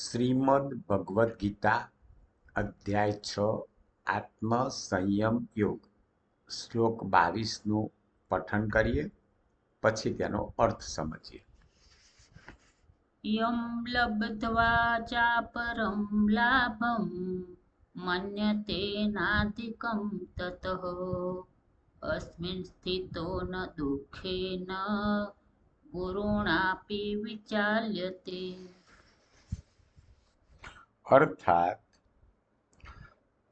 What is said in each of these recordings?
શ્રીમદ ભગવદ્ ગીતા અધ્યાય 6 આત્મ સંયમ યોગ શ્લોક 22નું પઠન કરીએ, પછી તેનો અર્થ સમજીએ. યમ લબ્ધ્વા ચાપરમ લાભમ મન્યતે નાધિકમ તતઃ અસ્મિન સ્થિતો ન દુઃખેન ગુરુણાપી વિચાલ્યતે. અર્થાત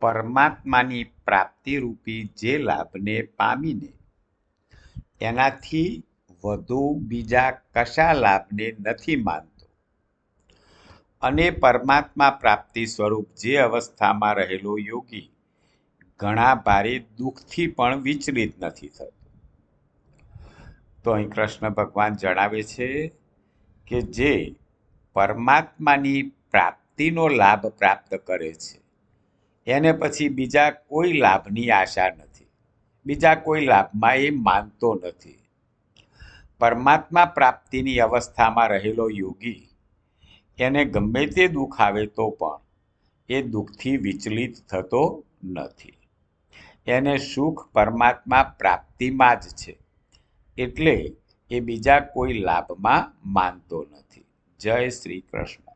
પરમાત્માની પ્રાપ્તિરૂપી જે લાભને પામીને એનાથી વધુ બીજા કશા લાભને નથી માનતો અને પરમાત્મા પ્રાપ્તિ સ્વરૂપ જે અવસ્થામાં રહેલો યોગી ઘણા ભારે દુઃખથી પણ વિચલિત નથી થતો. તો અહીં કૃષ્ણ ભગવાન જણાવે છે કે જે પરમાત્માની પ્રાપ્તિનો લાભ પ્રાપ્ત કરે છે એને પછી બીજા કોઈ લાભની આશા નથી, બીજા કોઈ લાભમાં એ માનતો નથી. પરમાત્મા પ્રાપ્તિની અવસ્થામાં રહેલો યોગી એને ગમે તે દુઃખ આવે તો પણ એ દુઃખથી વિચલિત થતો નથી. એને સુખ પરમાત્મા પ્રાપ્તિમાં જ છે, એટલે એ બીજા કોઈ લાભમાં માનતો નથી. જય શ્રી કૃષ્ણ.